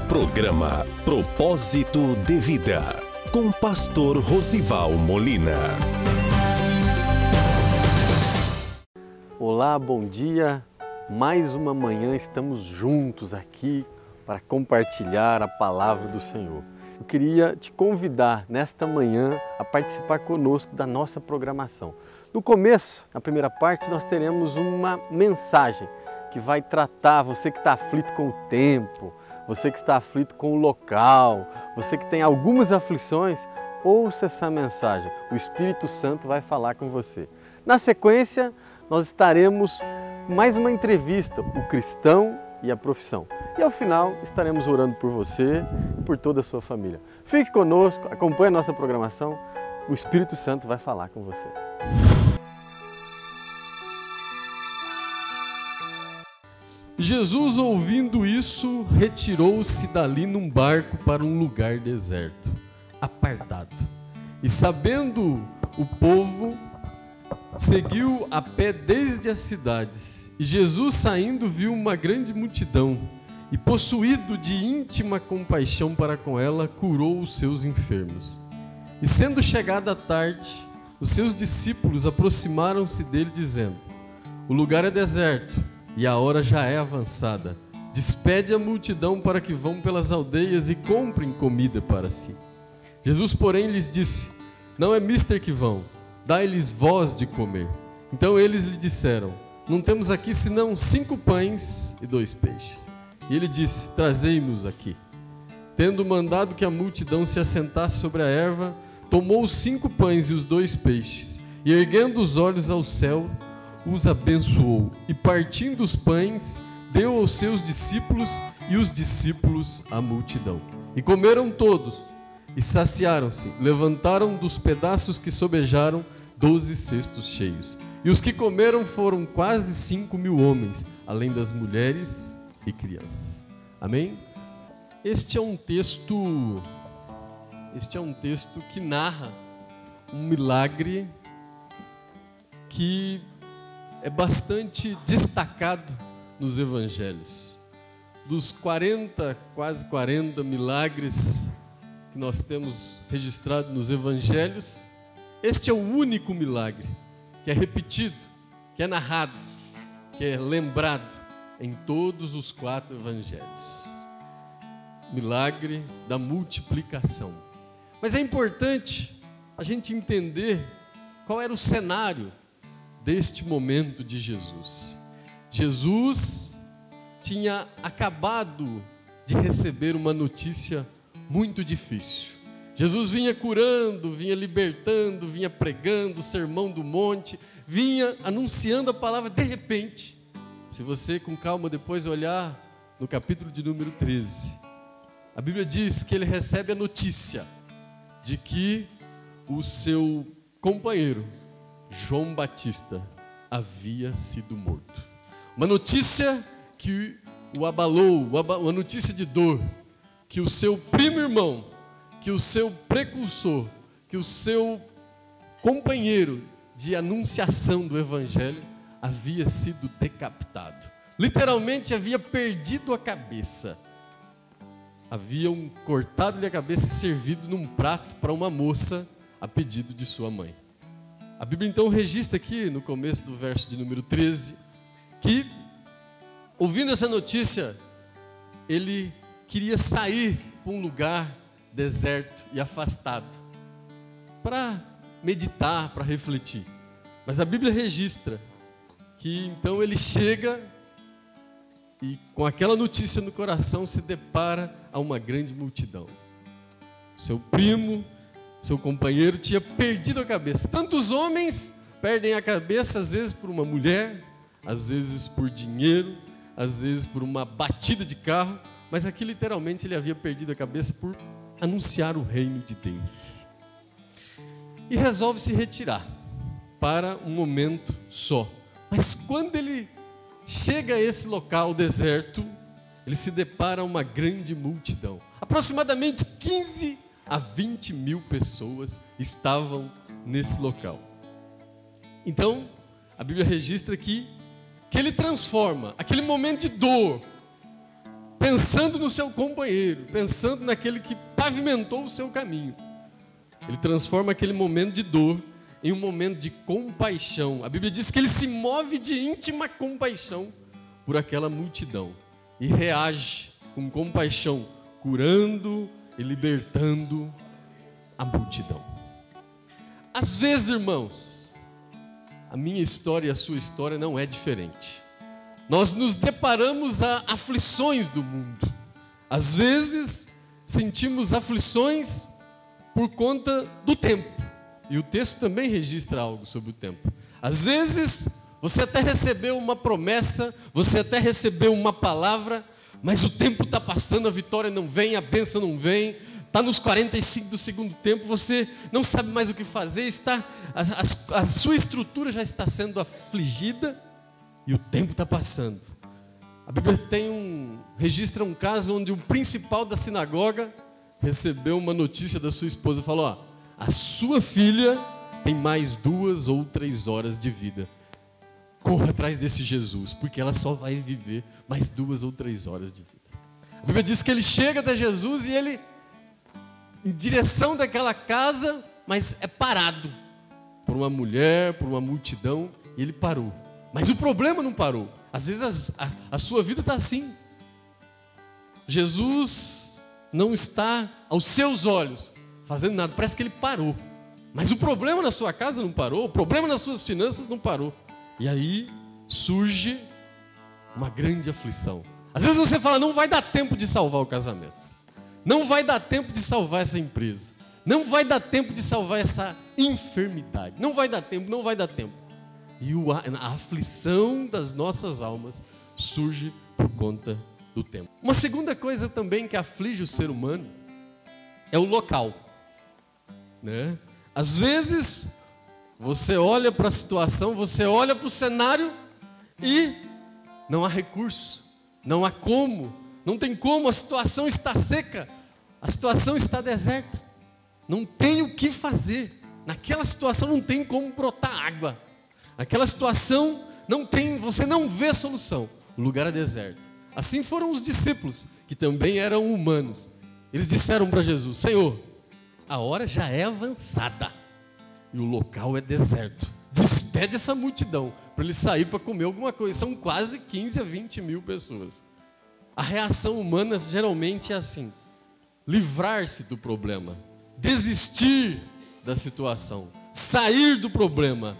Programa Propósito de Vida, com Pastor Rosival Molina. Olá, bom dia. Mais uma manhã estamos juntos aqui para compartilhar a palavra do Senhor. Eu queria te convidar nesta manhã a participar conosco da nossa programação. No começo, na primeira parte, nós teremos uma mensagem que vai tratar você que está aflito com o tempo, você que está aflito com o local, você que tem algumas aflições, ouça essa mensagem. O Espírito Santo vai falar com você. Na sequência, nós estaremos mais uma entrevista, o cristão e a profissão. E ao final estaremos orando por você e por toda a sua família. Fique conosco, acompanhe a nossa programação, o Espírito Santo vai falar com você. Jesus, ouvindo isso, retirou-se dali num barco para um lugar deserto, apartado. E sabendo o povo, seguiu a pé desde as cidades. E Jesus, saindo, viu uma grande multidão e, possuído de íntima compaixão para com ela, curou os seus enfermos. E sendo chegada a tarde, os seus discípulos aproximaram-se dele, dizendo: o lugar é deserto e a hora já é avançada. Despede a multidão para que vão pelas aldeias e comprem comida para si. Jesus, porém, lhes disse: não é mister que vão, dai-lhes vós de comer. Então eles lhe disseram: não temos aqui senão 5 pães e 2 peixes. E ele disse: trazei-nos aqui. Tendo mandado que a multidão se assentasse sobre a erva, tomou os 5 pães e os 2 peixes, e erguendo os olhos ao céu, os abençoou, e partindo os pães, deu aos seus discípulos, e os discípulos à multidão. E comeram todos, e saciaram-se, levantaram dos pedaços que sobejaram 12 cestos cheios. E os que comeram foram quase 5.000 homens, além das mulheres e crianças. Amém? Este é um texto que narra um milagre que é bastante destacado nos evangelhos. Dos quase 40 milagres que nós temos registrado nos evangelhos, este é o único milagre que é repetido, que é narrado, que é lembrado em todos os 4 evangelhos. Milagre da multiplicação. Mas é importante a gente entender qual era o cenário deste momento de Jesus. Jesus tinha acabado de receber uma notícia muito difícil. Jesus vinha curando, vinha libertando, vinha pregando o sermão do monte, vinha anunciando a palavra. De repente, se você com calma depois olhar no capítulo de número 13, a Bíblia diz que ele recebe a notícia de que o seu companheiro João Batista havia sido morto. Uma notícia que o abalou, uma notícia de dor, que o seu primo irmão, que o seu precursor, que o seu companheiro de anunciação do evangelho havia sido decapitado. Literalmente havia perdido a cabeça. Haviam cortado-lhe a cabeça e servido num prato para uma moça a pedido de sua mãe. A Bíblia então registra aqui no começo do verso de número 13 que, ouvindo essa notícia, ele queria sair para um lugar deserto e afastado para meditar, para refletir. Mas a Bíblia registra que então ele chega e com aquela notícia no coração se depara a uma grande multidão. Seu primo, seu companheiro tinha perdido a cabeça. Tantos homens perdem a cabeça, às vezes por uma mulher, às vezes por dinheiro, às vezes por uma batida de carro, mas aqui literalmente ele havia perdido a cabeça por anunciar o reino de Deus. E resolve se retirar para um momento só. Mas quando ele chega a esse local deserto, ele se depara a uma grande multidão. Aproximadamente 15 a 20 mil pessoas estavam nesse local. Então, a Bíblia registra aqui que ele transforma aquele momento de dor, pensando no seu companheiro, pensando naquele que pavimentou o seu caminho. Ele transforma aquele momento de dor em um momento de compaixão. A Bíblia diz que ele se move de íntima compaixão por aquela multidão e reage com compaixão, curando e libertando a multidão. Às vezes, irmãos, a minha história e a sua história não é diferente. Nós nos deparamos a aflições do mundo. Às vezes, sentimos aflições por conta do tempo. E o texto também registra algo sobre o tempo. Às vezes, você até recebeu uma promessa, você até recebeu uma palavra, mas o tempo está passando, a vitória não vem, a bênção não vem, está nos 45 do segundo tempo, você não sabe mais o que fazer, a sua estrutura já está sendo afligida e o tempo está passando. A Bíblia registra um caso onde o principal da sinagoga recebeu uma notícia da sua esposa, falou, ó, a sua filha tem mais 2 ou 3 horas de vida. Corra atrás desse Jesus, porque ela só vai viver mais 2 ou 3 horas de vida. A Bíblia diz que ele chega até Jesus e ele, em direção daquela casa, mas é parado por uma mulher, por uma multidão, e ele parou. Mas o problema não parou. Às vezes a sua vida está assim. Jesus não está aos seus olhos fazendo nada, parece que ele parou. Mas o problema na sua casa não parou, o problema nas suas finanças não parou. E aí surge uma grande aflição. Às vezes você fala, não vai dar tempo de salvar o casamento. Não vai dar tempo de salvar essa empresa. Não vai dar tempo de salvar essa enfermidade. Não vai dar tempo, não vai dar tempo. E a aflição das nossas almas surge por conta do tempo. Uma segunda coisa também que aflige o ser humano é o local. Né? Às vezes, você olha para a situação, você olha para o cenário e não há recurso, não há como, não tem como, a situação está seca, a situação está deserta, não tem o que fazer, naquela situação não tem como brotar água, naquela situação você não vê solução, o lugar é deserto. Assim foram os discípulos, que também eram humanos. Eles disseram para Jesus, Senhor, a hora já é avançada e o local é deserto. Despede essa multidão para eles sair para comer alguma coisa. São quase 15 a 20 mil pessoas. A reação humana geralmente é assim: livrar-se do problema, desistir da situação, sair do problema,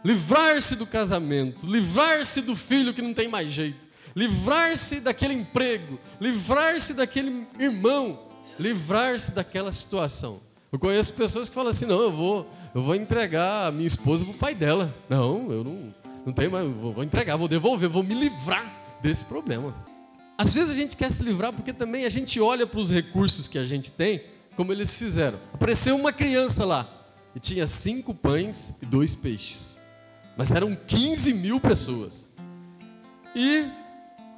livrar-se do casamento, livrar-se do filho que não tem mais jeito, livrar-se daquele emprego, livrar-se daquele irmão, livrar-se daquela situação. Eu conheço pessoas que falam assim, não, eu vou entregar a minha esposa para o pai dela. Não, eu não tenho mais, vou entregar, vou devolver, vou me livrar desse problema. Às vezes a gente quer se livrar porque também a gente olha para os recursos que a gente tem, como eles fizeram. Apareceu uma criança lá e tinha 5 pães e 2 peixes. Mas eram 15 mil pessoas. E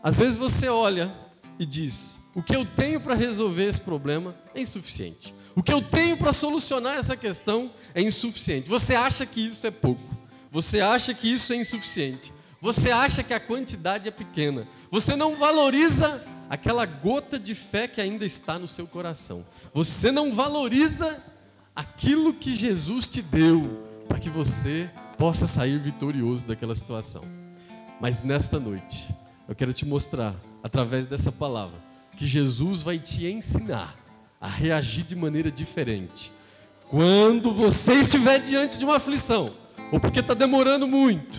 às vezes você olha e diz, o que eu tenho para resolver esse problema é insuficiente. O que eu tenho para solucionar essa questão é insuficiente. Você acha que isso é pouco. Você acha que isso é insuficiente. Você acha que a quantidade é pequena. Você não valoriza aquela gota de fé que ainda está no seu coração. Você não valoriza aquilo que Jesus te deu para que você possa sair vitorioso daquela situação. Mas nesta noite, eu quero te mostrar, através dessa palavra, que Jesus vai te ensinar a reagir de maneira diferente. Quando você estiver diante de uma aflição, ou porque está demorando muito,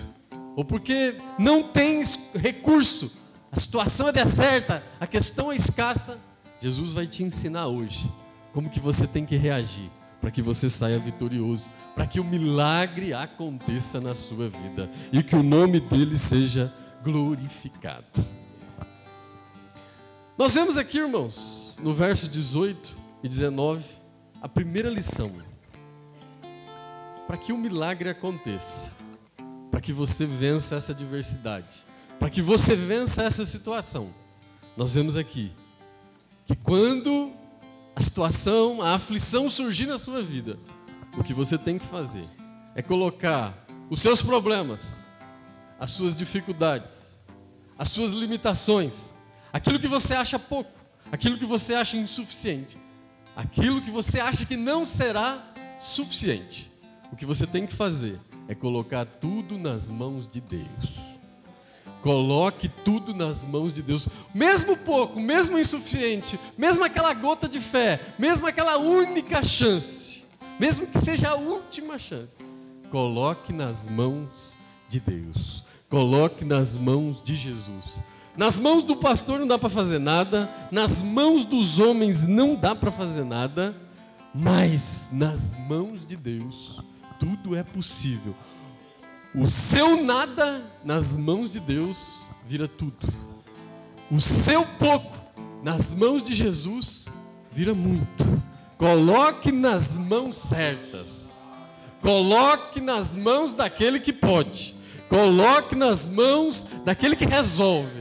ou porque não tem recurso, a situação é deserta, a questão é escassa, Jesus vai te ensinar hoje como que você tem que reagir para que você saia vitorioso, para que o milagre aconteça na sua vida e que o nome dele seja glorificado. Nós vemos aqui, irmãos, no verso 18 e 19, a primeira lição. Para que o milagre aconteça, para que você vença essa adversidade, para que você vença essa situação, nós vemos aqui que quando a situação, a aflição surgir na sua vida, o que você tem que fazer é colocar os seus problemas, as suas dificuldades, as suas limitações, aquilo que você acha pouco, aquilo que você acha insuficiente, aquilo que você acha que não será suficiente. O que você tem que fazer é colocar tudo nas mãos de Deus. Coloque tudo nas mãos de Deus, mesmo pouco, mesmo insuficiente, mesmo aquela gota de fé, mesmo aquela única chance, mesmo que seja a última chance, coloque nas mãos de Deus, coloque nas mãos de Jesus. Nas mãos do pastor não dá para fazer nada, nas mãos dos homens não dá para fazer nada, mas nas mãos de Deus tudo é possível. O seu nada nas mãos de Deus vira tudo. O seu pouco nas mãos de Jesus vira muito. Coloque nas mãos certas. Coloque nas mãos daquele que pode. Coloque nas mãos daquele que resolve.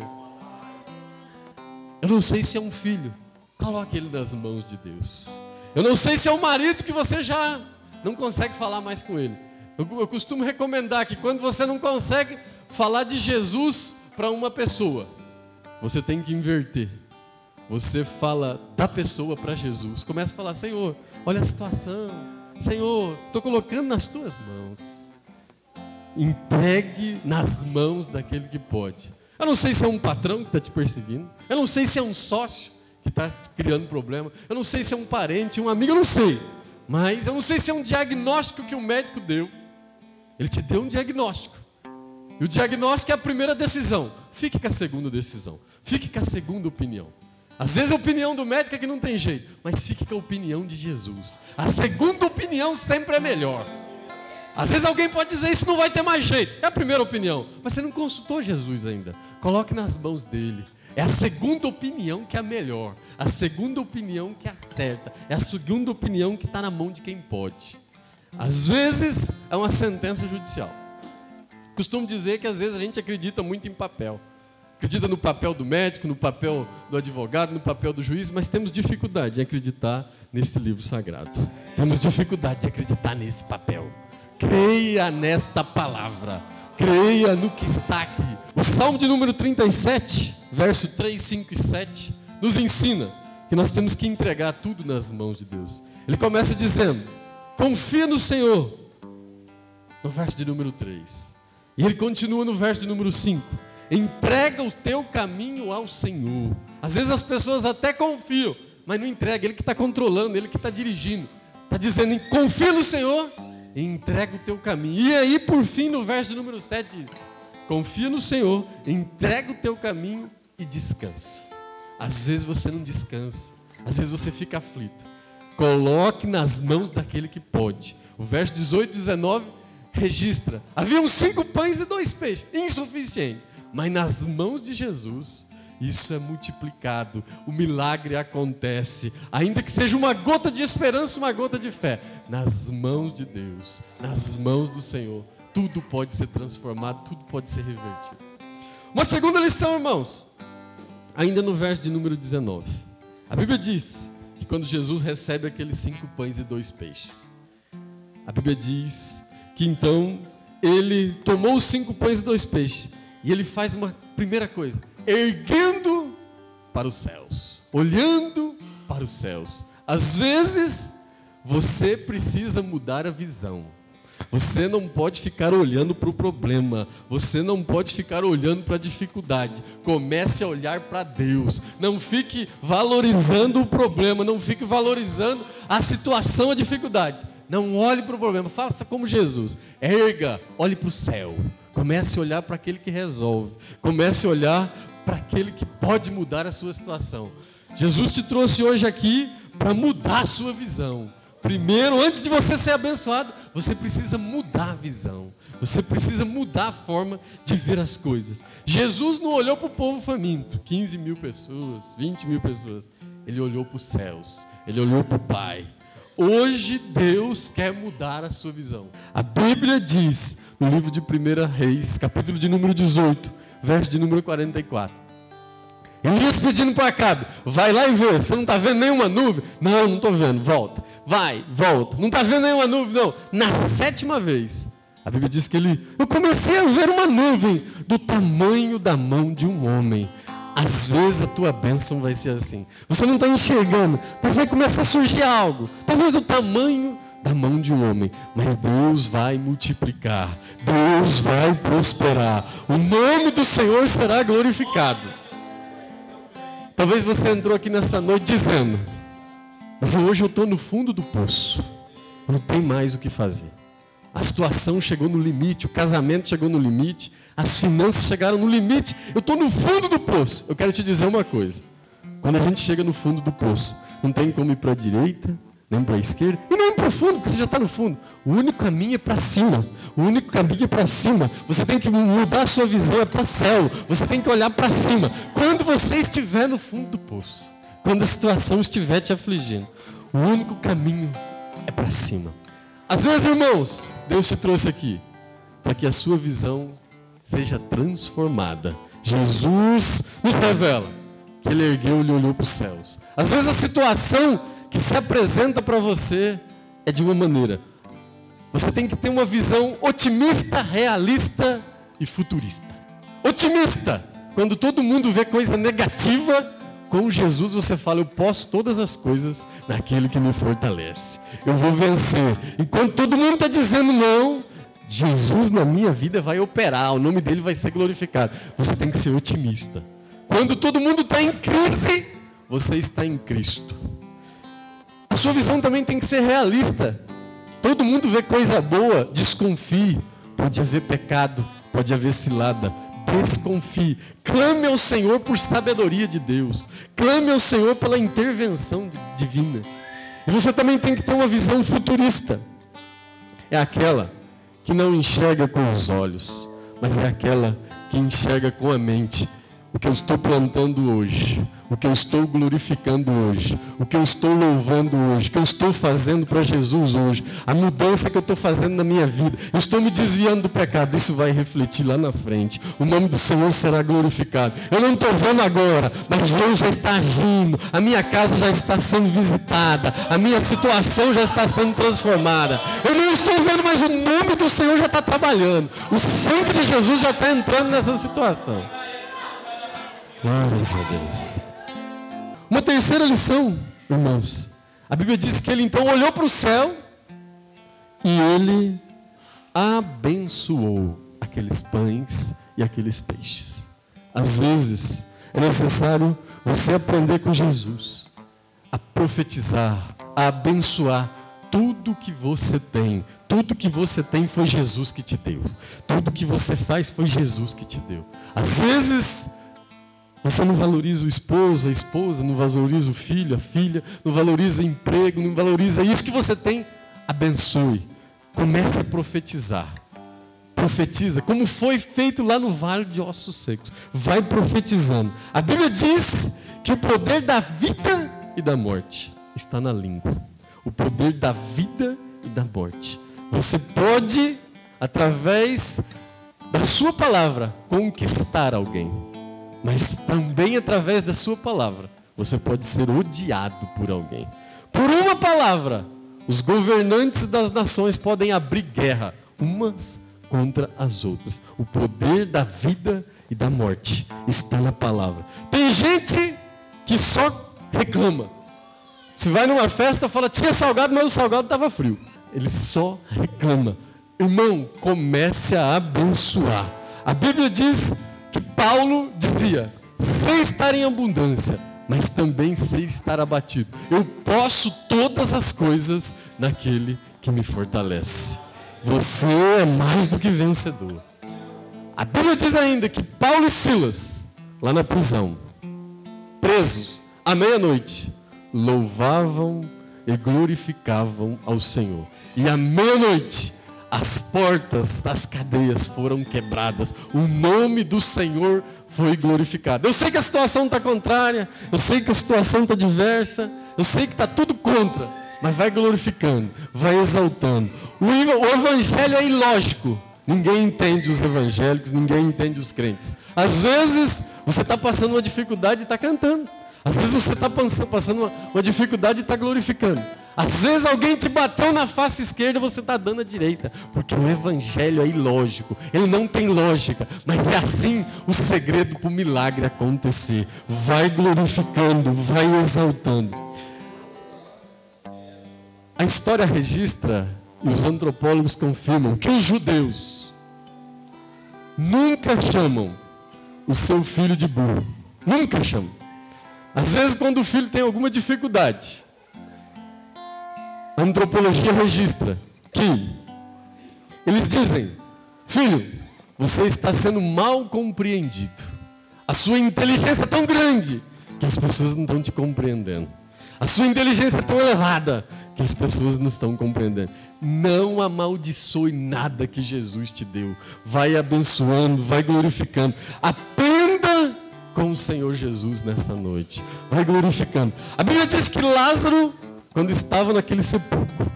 Eu não sei se é um filho. Coloque ele nas mãos de Deus. Eu não sei se é um marido que você já não consegue falar mais com ele. Eu costumo recomendar que quando você não consegue falar de Jesus para uma pessoa, você tem que inverter. Você fala da pessoa para Jesus. Começa a falar: Senhor, olha a situação. Senhor, estou colocando nas tuas mãos. Entregue nas mãos daquele que pode. Eu não sei se é um patrão que está te perseguindo. Eu não sei se é um sócio que está criando problema. Eu não sei se é um parente, um amigo, eu não sei. Mas eu não sei se é um diagnóstico que o médico deu. Ele te deu um diagnóstico. E o diagnóstico é a primeira decisão. Fique com a segunda decisão. Fique com a segunda opinião. Às vezes a opinião do médico é que não tem jeito, mas fique com a opinião de Jesus. A segunda opinião sempre é melhor. Às vezes alguém pode dizer: isso não vai ter mais jeito. É a primeira opinião, mas você não consultou Jesus ainda. Coloque nas mãos dele. É a segunda opinião que é a melhor. A segunda opinião que é a certa. É a segunda opinião que está na mão de quem pode. Às vezes é uma sentença judicial. Costumo dizer que às vezes a gente acredita muito em papel. Acredita no papel do médico, no papel do advogado, no papel do juiz, mas temos dificuldade em acreditar nesse livro sagrado. Temos dificuldade de acreditar nesse papel. Creia nesta palavra. Creia no que está aqui. O Salmo de número 37, verso 3, 5 e 7, nos ensina que nós temos que entregar tudo nas mãos de Deus. Ele começa dizendo: confia no Senhor, no verso de número 3. E ele continua no verso de número 5. Entrega o teu caminho ao Senhor. Às vezes as pessoas até confiam, mas não entrega. Ele que está controlando, ele que está dirigindo. Está dizendo: confia no Senhor e entrega o teu caminho. E aí, por fim, no verso de número 7 diz: confia no Senhor, entrega o teu caminho e descansa. Às vezes você não descansa, às vezes você fica aflito. Coloque nas mãos daquele que pode. O verso 18 e 19 registra: haviam 5 pães e 2 peixes, insuficiente. Mas nas mãos de Jesus, isso é multiplicado. O milagre acontece. Ainda que seja uma gota de esperança, uma gota de fé. Nas mãos de Deus, nas mãos do Senhor, tudo pode ser transformado, tudo pode ser revertido. Uma segunda lição, irmãos. Ainda no verso de número 19. A Bíblia diz que quando Jesus recebe aqueles 5 pães e 2 peixes, a Bíblia diz que então ele tomou os 5 pães e 2 peixes e ele faz uma primeira coisa: erguendo para os céus, olhando para os céus. Às vezes você precisa mudar a visão. Você não pode ficar olhando para o problema. Você não pode ficar olhando para a dificuldade. Comece a olhar para Deus. Não fique valorizando o problema. Não fique valorizando a situação, a dificuldade. Não olhe para o problema. Faça como Jesus. Erga, olhe para o céu. Comece a olhar para aquele que resolve. Comece a olhar para aquele que pode mudar a sua situação. Jesus te trouxe hoje aqui para mudar a sua visão. Primeiro, antes de você ser abençoado, você precisa mudar a visão. Você precisa mudar a forma de ver as coisas. Jesus não olhou para o povo faminto, 15 mil pessoas, 20 mil pessoas. Ele olhou para os céus, ele olhou para o Pai. Hoje Deus quer mudar a sua visão. A Bíblia diz, no livro de 1 Reis, capítulo de número 18, verso de número 44. Elias pedindo para Acabe: vai lá e vê, você não está vendo nenhuma nuvem? Não estou vendo, volta. Vai, volta. Não está vendo nenhuma nuvem, não. Na 7ª vez, a Bíblia diz que eu comecei a ver uma nuvem do tamanho da mão de um homem. Às vezes a tua bênção vai ser assim. Você não está enxergando, mas vai começar a surgir algo. Talvez o tamanho da mão de um homem. Mas Deus vai multiplicar. Deus vai prosperar. O nome do Senhor será glorificado. Talvez você entrou aqui nesta noite dizendo: mas hoje eu estou no fundo do poço. Não tem mais o que fazer. A situação chegou no limite, o casamento chegou no limite, as finanças chegaram no limite, eu estou no fundo do poço. Eu quero te dizer uma coisa: quando a gente chega no fundo do poço, não tem como ir para a direita, nem para a esquerda, e nem para o fundo, porque você já está no fundo. O único caminho é para cima. O único caminho é para cima. Você tem que mudar a sua visão, é para o céu. Você tem que olhar para cima. Quando você estiver no fundo do poço, quando a situação estiver te afligindo, o único caminho é para cima. Às vezes, irmãos, Deus te trouxe aqui para que a sua visão seja transformada. Jesus nos revela que Ele ergueu e olhou para os céus. Às vezes a situação que se apresenta para você é de uma maneira. Você tem que ter uma visão otimista, realista e futurista. Otimista, quando todo mundo vê coisa negativa, com Jesus você fala: eu posso todas as coisas naquele que me fortalece. Eu vou vencer. Enquanto todo mundo está dizendo não, Jesus na minha vida vai operar, o nome dele vai ser glorificado. Você tem que ser otimista. Quando todo mundo está em crise, você está em Cristo. A sua visão também tem que ser realista. Todo mundo vê coisa boa, desconfie. Pode haver pecado, pode haver cilada. Desconfie. Clame ao Senhor por sabedoria de Deus. Clame ao Senhor pela intervenção divina. E você também tem que ter uma visão futurista. É aquela que não enxerga com os olhos, mas é aquela que enxerga com a mente. O que eu estou plantando hoje, o que eu estou glorificando hoje, o que eu estou louvando hoje, o que eu estou fazendo para Jesus hoje, a mudança que eu estou fazendo na minha vida, eu estou me desviando do pecado, isso vai refletir lá na frente. O nome do Senhor será glorificado. Eu não estou vendo agora, mas Deus já está agindo, a minha casa já está sendo visitada, a minha situação já está sendo transformada. Eu não estou vendo, mas o nome do Senhor já está trabalhando. O sangue de Jesus já está entrando nessa situação. Glórias a Deus. Uma terceira lição, irmãos. A Bíblia diz que ele então olhou para o céu e ele abençoou aqueles pães e aqueles peixes. Às vezes é necessário você aprender com Jesus a profetizar, a abençoar tudo que você tem. Tudo que você tem foi Jesus que te deu. Tudo que você faz foi Jesus que te deu. Às vezes você não valoriza o esposo, a esposa, não valoriza o filho, a filha, não valoriza o emprego, não valoriza isso que você tem. Abençoe. Comece a profetizar. Profetiza, como foi feito lá no Vale de Ossos Secos. Vai profetizando. A Bíblia diz que o poder da vida e da morte está na língua. O poder da vida e da morte. Você pode, através da sua palavra, conquistar alguém. Mas também através da sua palavra, você pode ser odiado por alguém. Por uma palavra, os governantes das nações podem abrir guerra, umas contra as outras. O poder da vida e da morte está na palavra. Tem gente que só reclama. Se vai numa festa, fala: tinha salgado, mas o salgado estava frio. Ele só reclama. Irmão, comece a abençoar. A Bíblia diz que Paulo dizia: sei estar em abundância, mas também sei estar abatido. Eu posso todas as coisas naquele que me fortalece. Você é mais do que vencedor. A Bíblia diz ainda que Paulo e Silas, lá na prisão, presos, à meia-noite, louvavam e glorificavam ao Senhor. E à meia-noite, as portas das cadeias foram quebradas. O nome do Senhor foi glorificado. Eu sei que a situação está contrária. Eu sei que a situação está diversa. Eu sei que está tudo contra. Mas vai glorificando, vai exaltando. O evangelho é ilógico. Ninguém entende os evangélicos, ninguém entende os crentes. Às vezes você está passando uma dificuldade e está cantando. Às vezes você está passando uma dificuldade e está glorificando. Às vezes alguém te bateu na face esquerda, você está dando a direita. Porque o evangelho é ilógico. Ele não tem lógica. Mas é assim o segredo para o milagre acontecer. Vai glorificando, vai exaltando. A história registra, e os antropólogos confirmam, que os judeus nunca chamam o seu filho de burro. Nunca chamam. Às vezes quando o filho tem alguma dificuldade, a antropologia registra que eles dizem: filho, você está sendo mal compreendido. A sua inteligência é tão grande que as pessoas não estão te compreendendo. A sua inteligência é tão elevada que as pessoas não estão compreendendo. Não amaldiçoe nada que Jesus te deu. Vai abençoando, vai glorificando. Aprenda com o Senhor Jesus nesta noite. Vai glorificando. A Bíblia diz que Lázaro, quando estava naquele sepulcro,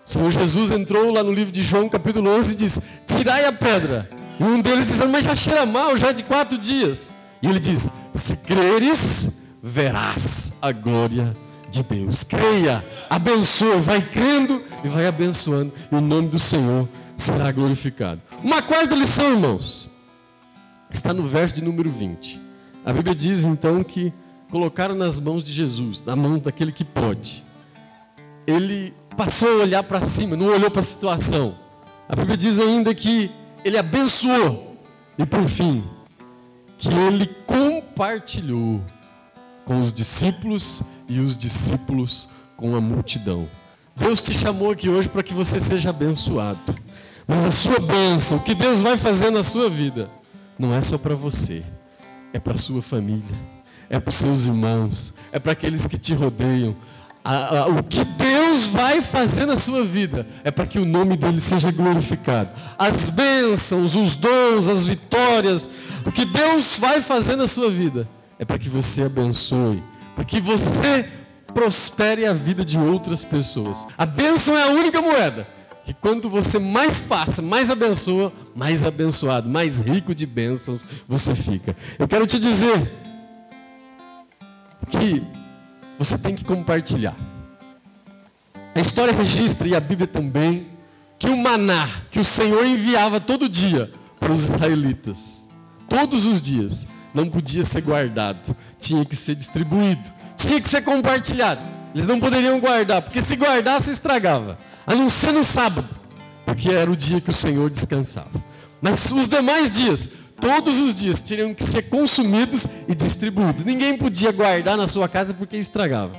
o Senhor Jesus entrou lá no livro de João, capítulo 11, e diz: tirai a pedra. E um deles diz: mas já cheira mal, já é de 4 dias. E ele diz: se creres, verás a glória de Deus. Creia, abençoa, vai crendo e vai abençoando, e o nome do Senhor será glorificado. Uma quarta lição, irmãos, está no verso de número 20. A Bíblia diz então que colocaram nas mãos de Jesus, na mão daquele que pode. Ele passou a olhar para cima, não olhou para a situação. A Bíblia diz ainda que ele abençoou e, por fim, que ele compartilhou com os discípulos e os discípulos com a multidão. Deus te chamou aqui hoje para que você seja abençoado. Mas a sua bênção, o que Deus vai fazer na sua vida, não é só para você, é para a sua família, é para os seus irmãos, é para aqueles que te rodeiam. O que Deus vai fazer na sua vida é para que o nome dele seja glorificado. As bênçãos, os dons, as vitórias, o que Deus vai fazer na sua vida é para que você abençoe, para que você prospere a vida de outras pessoas. A bênção é a única moeda. E quanto você mais passa, mais abençoa, mais abençoado, mais rico de bênçãos você fica. Eu quero te dizer que você tem que compartilhar. A história registra, e a Bíblia também, que o maná que o Senhor enviava todo dia para os israelitas, todos os dias, não podia ser guardado, tinha que ser distribuído, tinha que ser compartilhado. Eles não poderiam guardar, porque se guardasse estragava, a não ser no sábado, porque era o dia que o Senhor descansava. Mas os demais dias, todos os dias, teriam que ser consumidos e distribuídos. Ninguém podia guardar na sua casa porque estragava.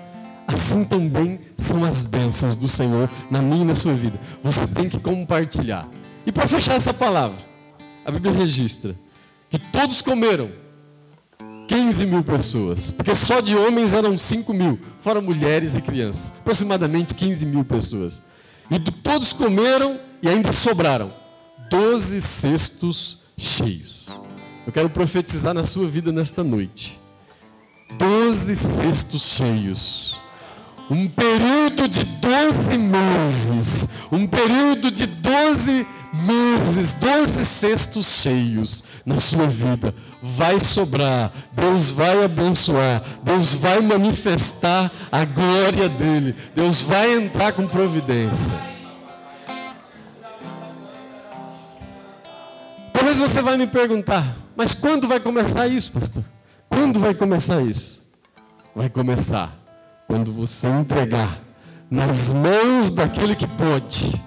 Assim também são as bênçãos do Senhor na minha e na sua vida. Você tem que compartilhar. E para fechar essa palavra, a Bíblia registra que todos comeram, 15.000 pessoas, porque só de homens eram 5.000, fora mulheres e crianças, aproximadamente 15.000 pessoas. E todos comeram e ainda sobraram 12 cestos cheios. Eu quero profetizar na sua vida nesta noite. 12 cestos cheios. Um período de 12 meses. Um período de 12 meses, 12 cestos cheios na sua vida. Vai sobrar, Deus vai abençoar, Deus vai manifestar a glória dele, Deus vai entrar com providência. Talvez você vai me perguntar: mas quando vai começar isso, pastor? Quando vai começar isso? Vai começar quando você entregar nas mãos daquele que pode,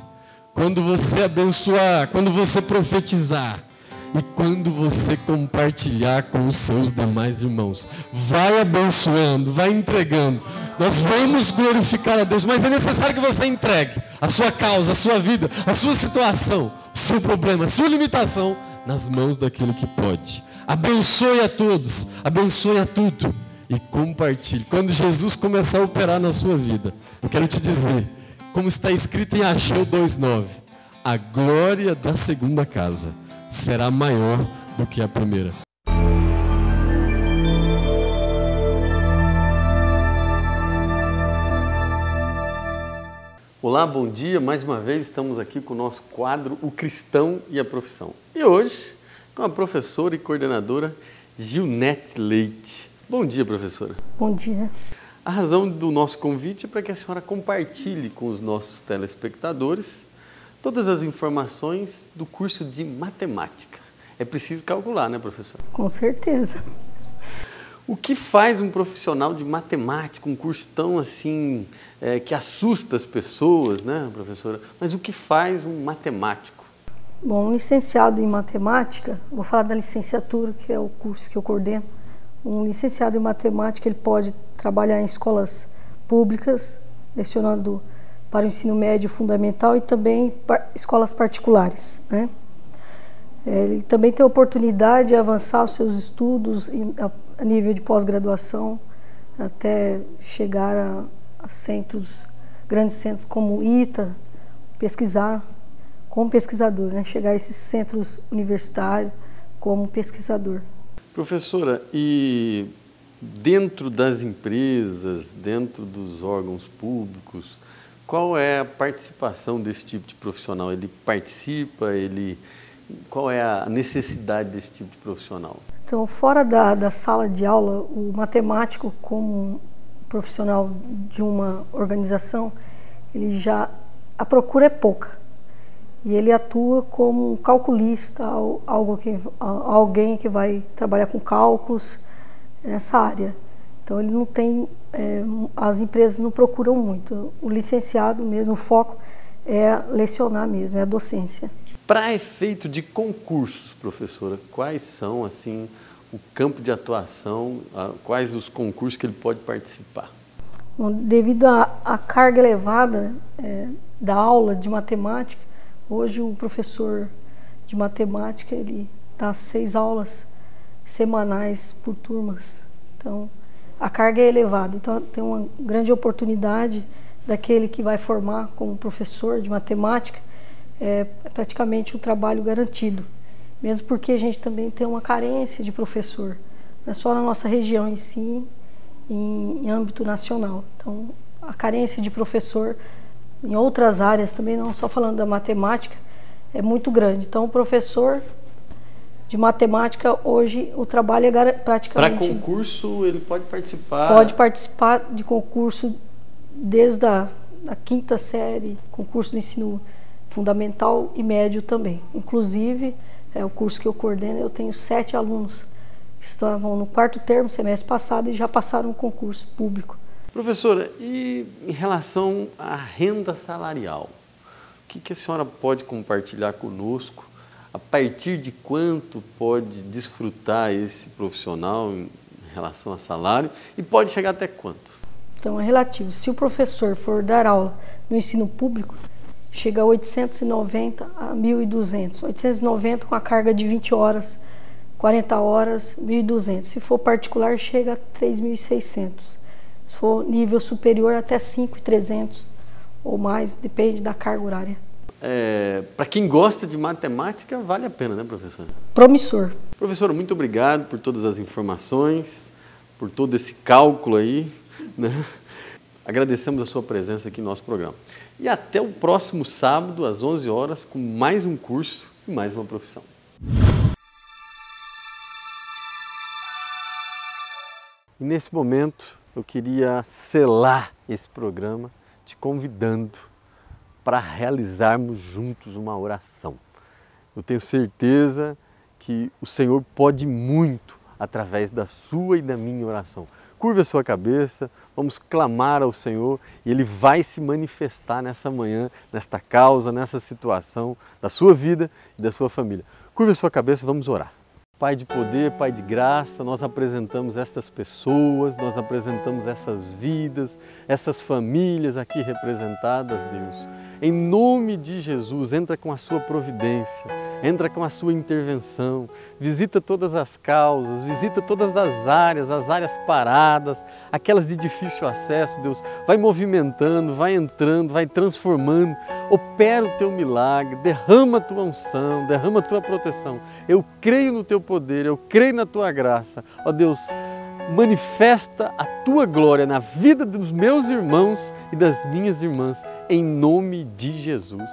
quando você abençoar, quando você profetizar e quando você compartilhar com os seus demais irmãos. Vai abençoando, vai entregando. Nós vamos glorificar a Deus, mas é necessário que você entregue a sua causa, a sua vida, a sua situação, o seu problema, a sua limitação nas mãos daquele que pode. Abençoe a todos, abençoe a tudo e compartilhe. Quando Jesus começar a operar na sua vida, eu quero te dizer, como está escrito em Ageu 2:9, a glória da segunda casa será maior do que a primeira. Olá, bom dia. Mais uma vez estamos aqui com o nosso quadro O Cristão e a Profissão. E hoje com a professora e coordenadora Gilnete Leite. Bom dia, professora. Bom dia. A razão do nosso convite é para que a senhora compartilhe com os nossos telespectadores todas as informações do curso de matemática. É preciso calcular, né, professora? Com certeza. O que faz um profissional de matemática, um curso tão assim, que assusta as pessoas, né, professora? Mas o que faz um matemático? Bom, um licenciado em matemática, vou falar da licenciatura, que é o curso que eu coordeno. Um licenciado em matemática, ele pode trabalhar em escolas públicas, lecionando para o ensino médio fundamental e também escolas particulares, né? Ele também tem a oportunidade de avançar os seus estudos a nível de pós-graduação, até chegar a centros, grandes centros como ITA, pesquisar como pesquisador, né? Chegar a esses centros universitários como pesquisador. Professora, e dentro das empresas, dentro dos órgãos públicos, qual é a participação desse tipo de profissional? Ele participa, qual é a necessidade desse tipo de profissional? Então, fora da sala de aula, o matemático, como profissional de uma organização, a procura é pouca. E ele atua como um calculista, alguém que vai trabalhar com cálculos nessa área. Então, ele não tem, as empresas não procuram muito. O licenciado mesmo, o foco é lecionar mesmo, é a docência. Para efeito de concursos, professora, quais são assim o campo de atuação, quais os concursos que ele pode participar? Bom, devido à carga elevada da aula de matemática, hoje o professor de matemática ele dá 6 aulas semanais por turmas. Então a carga é elevada. Então tem uma grande oportunidade daquele que vai formar como professor de matemática. É praticamente um trabalho garantido, mesmo porque a gente também tem uma carência de professor, não é só na nossa região em si, em âmbito nacional. Então, a carência de professor em outras áreas também, não só falando da matemática, é muito grande. Então, o professor de matemática, hoje, o trabalho é praticamente... Para concurso, ele pode participar? Pode participar de concurso desde a 5ª série, concurso do ensino fundamental e médio também. Inclusive, o curso que eu coordeno, eu tenho 7 alunos que estavam no 4º termo, semestre passado, e já passaram um concurso público. Professora, e em relação à renda salarial, o que a senhora pode compartilhar conosco? A partir de quanto pode desfrutar esse profissional em relação a salário e pode chegar até quanto? Então, é relativo. Se o professor for dar aula no ensino público, chega a 890 a 1.200. 890 com a carga de 20 horas, 40 horas, 1.200. Se for particular, chega a 3.600. Se for nível superior, até 5.300 ou mais, depende da carga horária. Para quem gosta de matemática, vale a pena, né, professora? Promissor. Professora, muito obrigado por todas as informações, por todo esse cálculo aí, né? Agradecemos a sua presença aqui no nosso programa. E até o próximo sábado, às 11 horas, com mais um curso e mais uma profissão. E nesse momento, eu queria selar esse programa te convidando para realizarmos juntos uma oração. Eu tenho certeza que o Senhor pode muito através da sua e da minha oração. Curva a sua cabeça, vamos clamar ao Senhor e Ele vai se manifestar nessa manhã, nesta causa, nessa situação da sua vida e da sua família. Curva a sua cabeça, vamos orar. Pai de poder, Pai de graça, nós apresentamos estas pessoas, nós apresentamos essas vidas, essas famílias aqui representadas, Deus. Em nome de Jesus, entra com a sua providência, entra com a sua intervenção, visita todas as causas, visita todas as áreas paradas, aquelas de difícil acesso, Deus. Vai movimentando, vai entrando, vai transformando, opera o teu milagre, derrama a tua unção, derrama a tua proteção. Eu creio no teu poder, eu creio na tua graça. Ó Deus, manifesta a tua glória na vida dos meus irmãos e das minhas irmãs, em nome de Jesus.